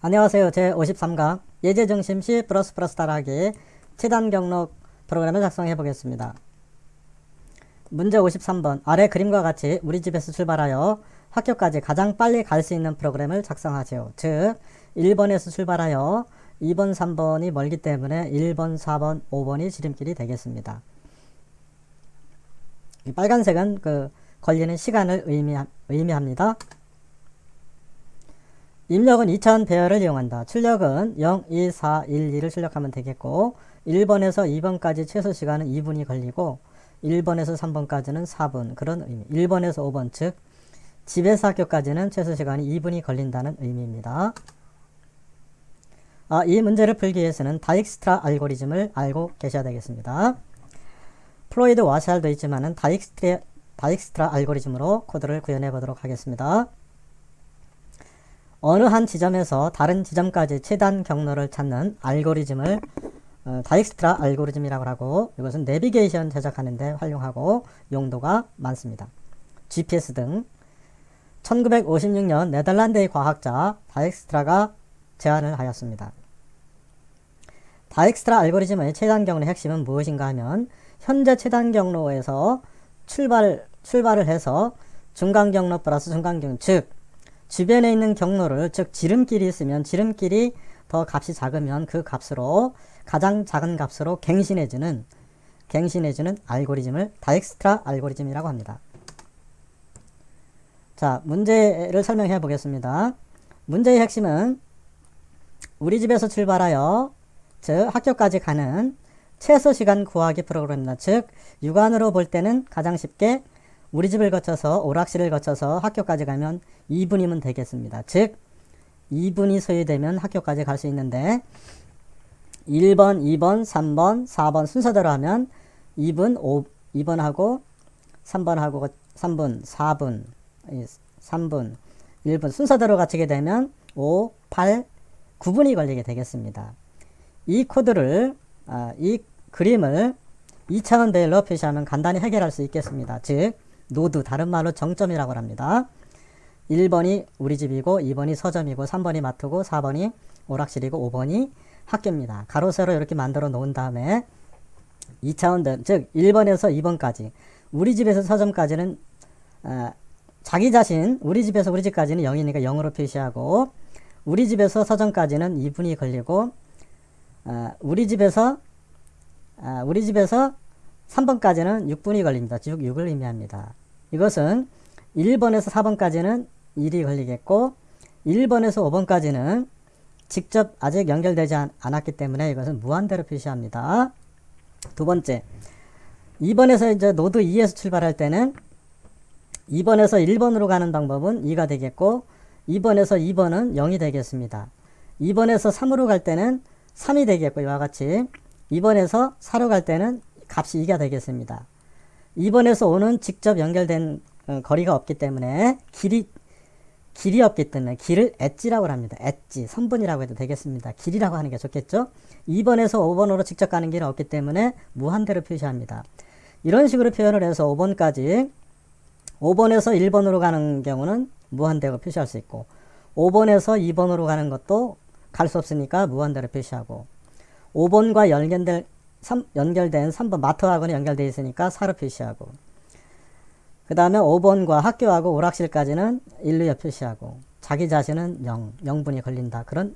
안녕하세요. 제53강 예제중심 C++ 따라하기 최단 경로 프로그램을 작성해 보겠습니다. 문제 53번 아래 그림과 같이 우리 집에서 출발하여 학교까지 가장 빨리 갈 수 있는 프로그램을 작성하세요. 즉 1번에서 출발하여 2번, 3번이 멀기 때문에 1번, 4번, 5번이 지름길이 되겠습니다. 이 빨간색은 걸리는 시간을 의미합니다. 입력은 2000 배열을 이용한다. 출력은 0, 2, 4, 1, 2를 출력하면 되겠고 1번에서 2번까지 최소 시간은 2분이 걸리고 1번에서 3번까지는 4분 그런 의미. 1번에서 5번 즉 집에서 학교까지는 최소 시간이 2분이 걸린다는 의미입니다. 이 문제를 풀기 위해서는 다익스트라 알고리즘을 알고 계셔야 되겠습니다. 플로이드 와샬도 있지만은 다익스트라 알고리즘으로 코드를 구현해 보도록 하겠습니다. 어느 한 지점에서 다른 지점까지 최단 경로를 찾는 알고리즘을 다익스트라 알고리즘이라고 하고 이것은 내비게이션 제작하는 데 활용하고 용도가 많습니다. GPS 등 1956년 네덜란드의 과학자 다익스트라가 제안을 하였습니다. 다익스트라 알고리즘의 최단 경로의 핵심은 무엇인가 하면 현재 최단 경로에서 출발을 해서 중간 경로 플러스 중간 경로 즉 주변에 있는 경로를 즉 지름길이 있으면 지름길이 더 값이 작으면 그 값으로 가장 작은 값으로 갱신해주는 알고리즘을 다익스트라 알고리즘이라고 합니다. 자, 문제를 설명해 보겠습니다. 문제의 핵심은 우리 집에서 출발하여 즉 학교까지 가는 최소 시간 구하기 프로그램입니다. 즉 육안으로 볼 때는 가장 쉽게 우리 집을 거쳐서 오락실을 거쳐서 학교까지 가면 2분이면 되겠습니다. 즉 2분이 소요되면 학교까지 갈 수 있는데 1번, 2번, 3번, 4번 순서대로 하면 2번하고 3번, 4분, 3분, 1분 순서대로 갖추게 되면 5, 8, 9분이 걸리게 되겠습니다. 이 코드를 이 그림을 2차원 배열로 표시하면 간단히 해결할 수 있겠습니다. 즉 노드, 다른 말로 정점이라고 합니다. 1번이 우리 집이고 2번이 서점이고 3번이 마트고 4번이 오락실이고 5번이 학교입니다. 가로 세로 이렇게 만들어 놓은 다음에 2차원 배열, 즉 1번에서 2번까지 우리 집에서 서점까지는 자기 자신 우리 집에서 우리 집까지는 0이니까 0으로 표시하고 우리 집에서 서점까지는 2분이 걸리고 우리 집에서 3번까지는 6분이 걸립니다. 즉 6을 의미합니다. 이것은 1번에서 4번까지는 1이 걸리겠고 1번에서 5번까지는 직접 아직 연결되지 않았기 때문에 이것은 무한대로 표시합니다. 두 번째, 2번에서 이제 노드 2에서 출발할 때는 2번에서 1번으로 가는 방법은 2가 되겠고 2번에서 2번은 0이 되겠습니다. 2번에서 3으로 갈 때는 3이 되겠고 이와 같이 2번에서 4로 갈 때는 값이 2가 되겠습니다. 2번에서 5는 직접 연결된 거리가 없기 때문에 길이 없기 때문에 길을 엣지라고 합니다. 엣지, 선분이라고 해도 되겠습니다. 길이라고 하는 게 좋겠죠? 2번에서 5번으로 직접 가는 길은 없기 때문에 무한대로 표시합니다. 이런 식으로 표현을 해서 5번에서 1번으로 가는 경우는 무한대로 표시할 수 있고 5번에서 2번으로 가는 것도 갈 수 없으니까 무한대로 표시하고 5번과 연결된 3번 마트하고는 연결되어 있으니까 4로 표시하고 그 다음에 5번과 학교하고 오락실까지는 1로 표시하고 자기 자신은 0분이 걸린다. 그런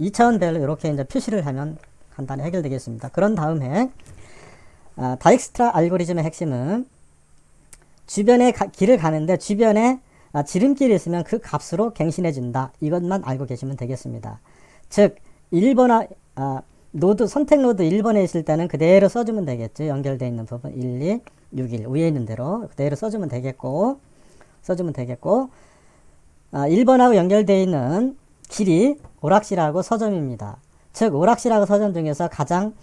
2차원 배열로 이렇게 이제 표시를 하면 간단히 해결되겠습니다. 그런 다음에 다익스트라 알고리즘의 핵심은 주변에 길을 가는데 주변에 지름길이 있으면 그 값으로 갱신해 준다. 이것만 알고 계시면 되겠습니다. 즉 1번 선택 노드 1번에 있을 때는 그대로 써주면 되겠죠. 연결되어 있는 부분 1, 2, 6, 1 위에 있는 대로 그대로 써주면 되겠고 1번하고 연결되어 있는 길이 오락실하고 서점입니다. 즉 오락실하고 서점 중에서 가장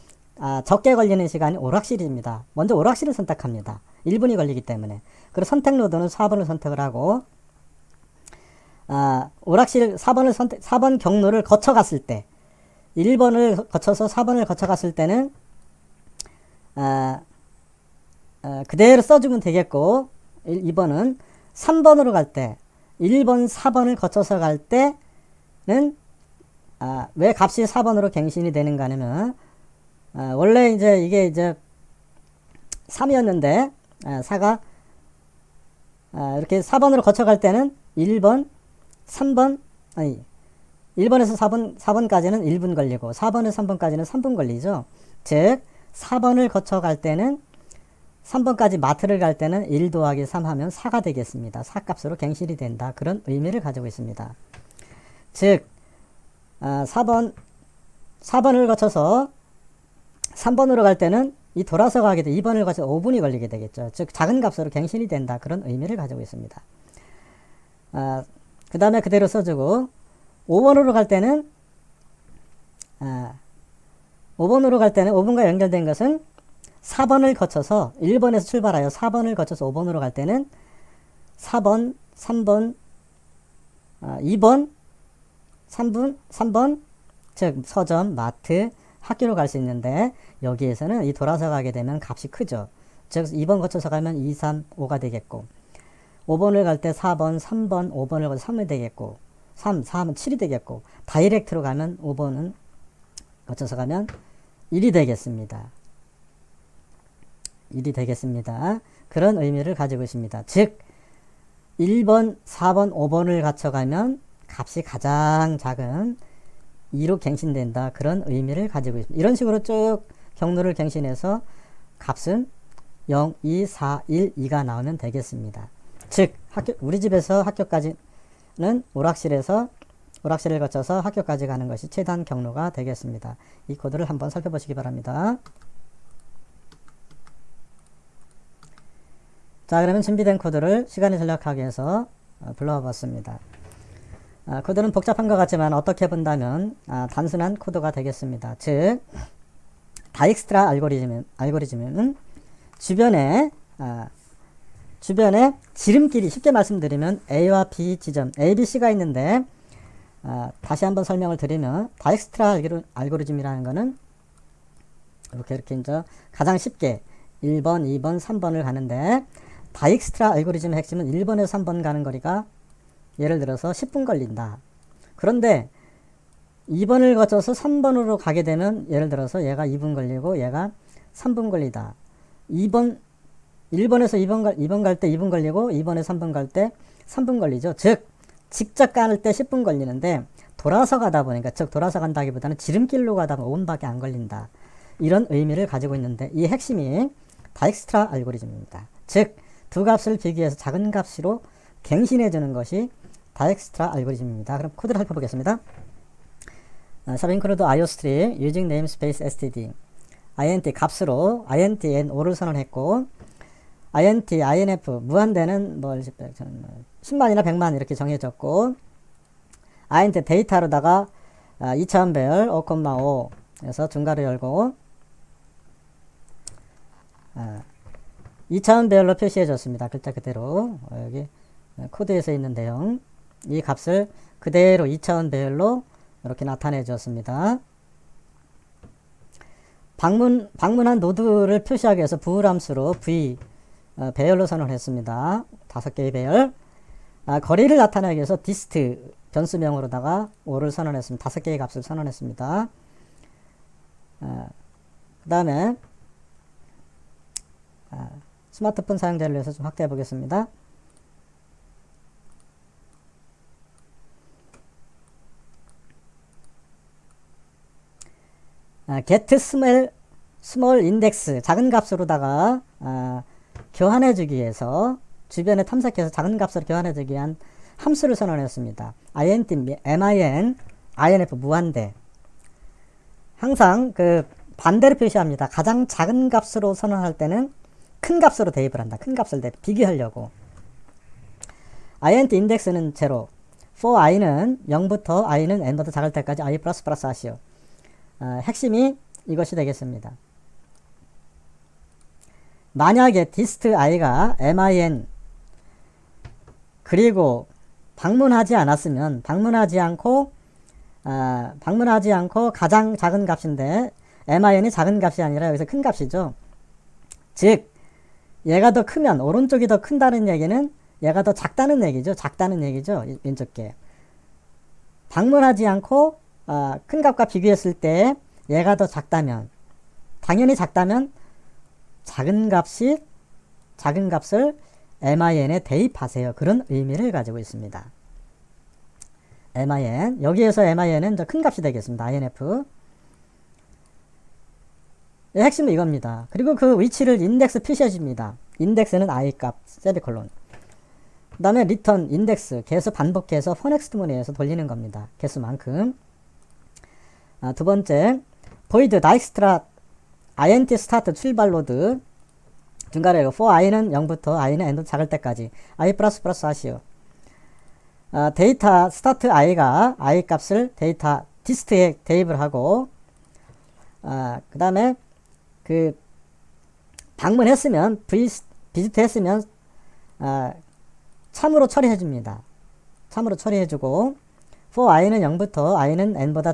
적게 걸리는 시간이 오락실입니다. 먼저 오락실을 선택합니다. 1분이 걸리기 때문에. 그리고 선택 노드는 4번을 선택을 하고 오락실 4번 경로를 거쳐갔을 때 1번을 거쳐서 4번을 거쳐갔을 때는 그대로 써주면 되겠고 2번은 3번으로 갈 때 1번, 4번을 거쳐서 갈 때는 왜 값이 4번으로 갱신이 되는가 하면, 원래 이게 3이었는데, 4가, 이렇게 4번으로 거쳐갈 때는 1번, 3번, 1번에서 4번까지는 1분 걸리고, 4번에서 3번까지는 3분 걸리죠. 즉, 4번을 거쳐갈 때는 3번까지 마트를 갈 때는 1 더하기 3 하면 4가 되겠습니다. 4값으로 갱신이 된다. 그런 의미를 가지고 있습니다. 즉, 4번을 거쳐서 3번으로 갈 때는 이 돌아서 가게 돼 2번을 거쳐서 5분이 걸리게 되겠죠. 즉, 작은 값으로 갱신이 된다. 그런 의미를 가지고 있습니다. 그 다음에 그대로 써주고, 5번으로 갈 때는, 5번과 연결된 것은 4번을 거쳐서 1번에서 출발하여 4번을 거쳐서 5번으로 갈 때는 4번, 3번, 2번, 3번, 즉 서점, 마트, 학교로 갈 수 있는데 여기에서는 이 돌아서 가게 되면 값이 크죠. 즉 2번 거쳐서 가면 2, 3, 5가 되겠고 5번을 갈 때 4번, 3번, 5번을 거쳐 3이 되겠고 3, 4하면 7이 되겠고 다이렉트로 가면 5번은 거쳐서 가면 1이 되겠습니다. 1이 되겠습니다. 그런 의미를 가지고 있습니다. 즉 1번, 4번, 5번을 거쳐가면 값이 가장 작은 2로 갱신된다. 그런 의미를 가지고 있습니다. 이런 식으로 쭉 경로를 갱신해서 값은 0, 2, 4, 1, 2가 나오면 되겠습니다. 즉 우리 집에서 학교까지는 오락실을 거쳐서 학교까지 가는 것이 최단 경로가 되겠습니다. 이 코드를 한번 살펴보시기 바랍니다. 자, 그러면 준비된 코드를 시간이 절약하기 위해서 불러와 봤습니다. 코드는 복잡한 것 같지만 어떻게 본다면 단순한 코드가 되겠습니다. 즉 다익스트라 알고리즘은 주변에 지름길이, 쉽게 말씀드리면 A와 B 지점 A, B, C가 있는데 다시 한번 설명을 드리면 다익스트라 알고리즘이라는 것은 이렇게 이제 가장 쉽게 1번, 2번, 3번을 가는데 다익스트라 알고리즘의 핵심은 1번에서 3번 가는 거리가 예를 들어서 10분 걸린다. 그런데 2번을 거쳐서 3번으로 가게 되면 예를 들어서 얘가 2분 걸리고 얘가 3분 걸리다. 1번에서 2번 갈 때 2분 걸리고 2번에서 3번 갈 때 3분 걸리죠. 즉 직접 가는 때 10분 걸리는데 돌아서 가다 보니까, 즉 돌아서 간다기보다는 지름길로 가다 보면 5분밖에 안 걸린다. 이런 의미를 가지고 있는데 이 핵심이 다익스트라 알고리즘입니다. 즉 두 값을 비교해서 작은 값으로 갱신해 주는 것이 다익스트라 알고리즘입니다. 그럼 코드를 살펴보겠습니다. shall include IOstring using namespace std int 값으로 int n5를 선언했고 int inf 무한대는 10만이나 100만 이렇게 정해졌고 int 데이터로다가 2차원별 5,5 에서 중괄호 열고 2차원별로 표시해 줬습니다. 글자 그대로 여기 코드에서 있는 내용, 이 값을 그대로 2차원별로 이렇게 나타내 주었습니다. 방문한 노드를 표시하기 위해서 부호함수로 v 배열로 선언했습니다. 5개의 배열. 거리를 나타내기 위해서 dist 변수명으로다가 5를 선언했습니다. 5개의 값을 선언했습니다. 그 다음에 스마트폰 사용자를 위해서 좀 확대해 보겠습니다. get small index 작은 값으로다가 교환해 주기 위해서 주변에 탐색해서 작은 값으로 교환해 주기 위한 함수를 선언했습니다. int min inf 무한대. 항상 그 반대로 표시합니다. 가장 작은 값으로 선언할 때는 큰 값으로 대입을 한다. 큰 값을 비교하려고. int index는 0. for i는 0부터 i는 n보다 작을 때까지 i 플러스 하시오. 핵심이 이것이 되겠습니다. 만약에 dist i가 min 그리고 방문하지 않았으면 방문하지 않고 가장 작은 값인데 min이 작은 값이 아니라 여기서 큰 값이죠. 즉 얘가 더 크면 오른쪽이 더 큰다는 얘기는 얘가 더 작다는 얘기죠. 왼쪽게. 방문하지 않고 큰 값과 비교했을 때 얘가 더 작다면, 당연히 작다면 작은 값을 min에 대입하세요. 그런 의미를 가지고 있습니다. min, 여기에서 min은 큰 값이 되겠습니다. inf. 핵심은 이겁니다. 그리고 그 위치를 인덱스 표시해 줍니다. 인덱스는 i값, 세미콜론. 그 다음에 리턴 인덱스, 계속 반복해서 포넥스트 문에서 돌리는 겁니다. 개수만큼. 두 번째, void dijkstra int start 출발 로드. 중간에 for i는 0부터 i는 n도 작을 때까지 i 플러스 하시오. 데이터 스타트 i가 i 값을 데이터 디스트에 대입을 하고, 그 다음에 그 방문했으면 비지트 했으면 참으로 처리해 줍니다. 참으로 처리해 주고, for i는 0부터 i는 n보다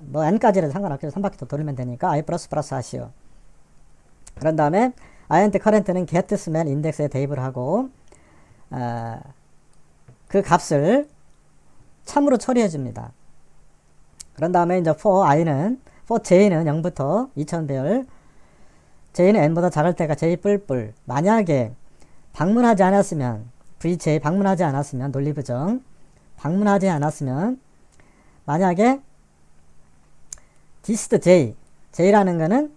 뭐 n까지는 상관없겠죠. 3바퀴 더 돌리면 되니까 i 플러스 하시오. 그런 다음에 int current는 get smell 인덱스에 대입을 하고, 그 값을 참으로 처리해 줍니다. 그런 다음에 이제 for j는 0부터 2000배열, j는 n보다 작을 때가 j 뿔뿔. 만약에 방문하지 않았으면, vj 방문하지 않았으면, 논리부정 방문하지 않았으면, 만약에 dist j라는 거는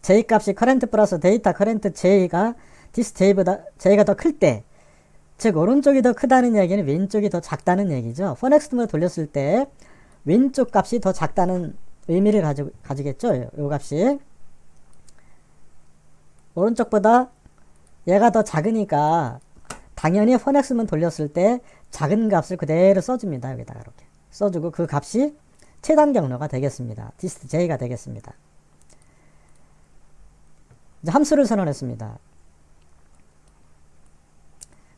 j 값이 current 플러스 데이터 current j가 dist j가 더 클 때, 즉 오른쪽이 더 크다는 얘기는 왼쪽이 더 작다는 얘기죠. for next 문을 돌렸을 때 왼쪽 값이 더 작다는 의미를 가지겠죠. 요 값이 오른쪽보다 얘가 더 작으니까 당연히 for next 문 돌렸을 때 작은 값을 그대로 써줍니다. 여기다가 이렇게 써주고 그 값이 최단 경로가 되겠습니다. dist j가 되겠습니다. 이제 함수를 선언했습니다.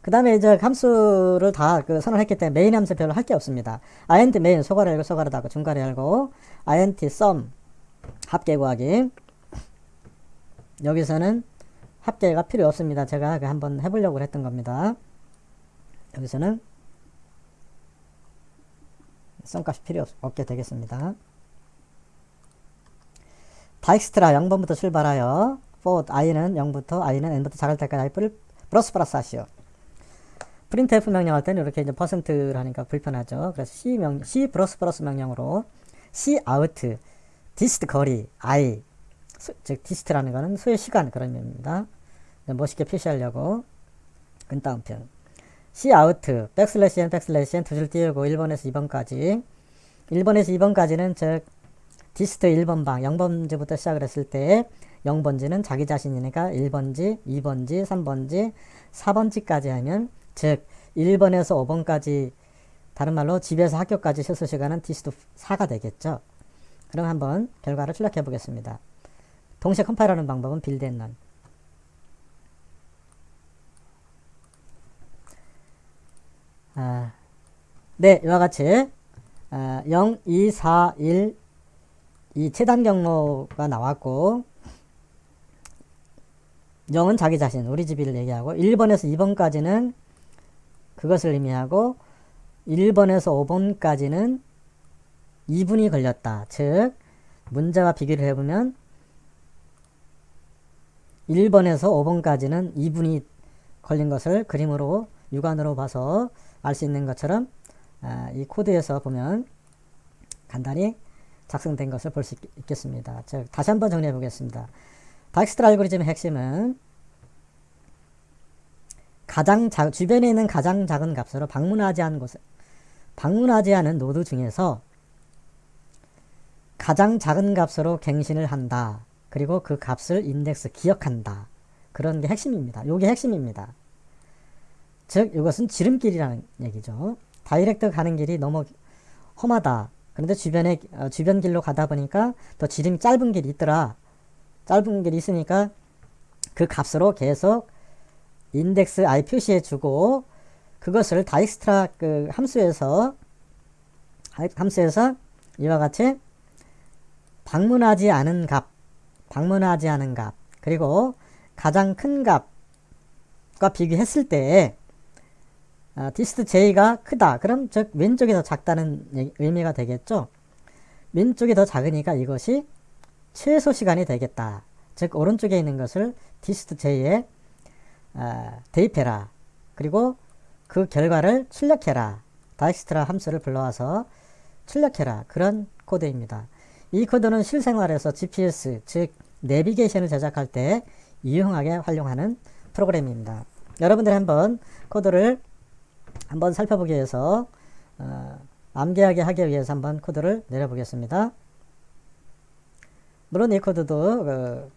그 다음에 이제 함수를 다 선언했기 때문에 메인 함수 별로 할 게 없습니다. int 메인 소괄호 열고 소괄호 닫고 중괄호 열고, int sum 합계 구하기. 여기서는 합계가 필요 없습니다. 제가 한번 해보려고 했던 겁니다. 여기서는 sum 값이 필요 없게 되겠습니다. dijkstra 0번부터 출발하여 for i는 0부터 i는 n부터 작을 때까지 i를 플러스 하시오. printf 명령할 때는 이렇게 이제 퍼센트를 하니까 불편하죠. 그래서 c 플러스 명령으로 cout dist 거리 i, 즉 dist라는 거는 소요 시간 그런 의미입니다. 멋있게 표시하려고 근따옴표 cout \n 두 줄 띄우고 1번에서 2번까지 1번에서 2번까지는 즉 dist 1번방 0번지부터 시작을 했을 때 0번지는 자기 자신이니까 1번지, 2번지, 3번지, 4번지까지 하면 즉 1번에서 5번까지 다른 말로 집에서 학교까지 실수 시간은 dist 4가 되겠죠. 그럼 한번 결과를 출력해 보겠습니다. 동시에 컴파일하는 방법은 빌드 앤 런. 네, 이와 같이 0, 2, 4, 1 이 최단 경로가 나왔고 0은 자기 자신, 우리 집이를 얘기하고 1번에서 2번까지는 그것을 의미하고 1번에서 5번까지는 2분이 걸렸다. 즉 문제와 비교를 해보면 1번에서 5번까지는 2분이 걸린 것을 그림으로 육안으로 봐서 알 수 있는 것처럼 이 코드에서 보면 간단히 작성된 것을 볼 수 있겠습니다. 즉 다시 한번 정리해 보겠습니다. dijkstra 알고리즘의 핵심은 주변에 있는 가장 작은 값으로 방문하지 않은 노드 중에서 가장 작은 값으로 갱신을 한다. 그리고 그 값을 인덱스 기억한다. 그런 게 핵심입니다. 요게 핵심입니다. 즉 이것은 지름길이라는 얘기죠. 다이렉트 가는 길이 너무 험하다. 그런데 주변 길로 가다 보니까 더 지름이 짧은 길이 있더라. 짧은 길이 있으니까 그 값으로 계속 인덱스 i 표시해 주고 그것을 dijkstra 함수에서 이와 같이 방문하지 않은 값 그리고 가장 큰 값과 비교했을 때 디스트 J가 크다. 그럼 즉 왼쪽이 더 작다는 의미가 되겠죠. 왼쪽이 더 작으니까 이것이 최소 시간이 되겠다. 즉 오른쪽에 있는 것을 디스트 J에 대입해라. 그리고 그 결과를 출력해라. 다익스트라 함수를 불러와서 출력해라. 그런 코드입니다. 이 코드는 실생활에서 GPS, 즉 내비게이션을 제작할 때 유용하게 활용하는 프로그램입니다. 여러분들이 한번 코드를 한번 살펴보기 위해서 암기하게 하기 위해서 한번 코드를 내려보겠습니다. 물론 이 코드도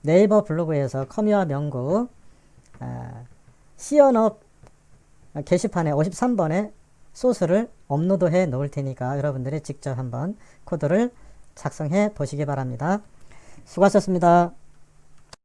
네이버 블로그에서 커미와 명구 C언업 게시판에 53번에 소스를 업로드해 놓을 테니까 여러분들이 직접 한번 코드를 작성해 보시기 바랍니다. 수고하셨습니다.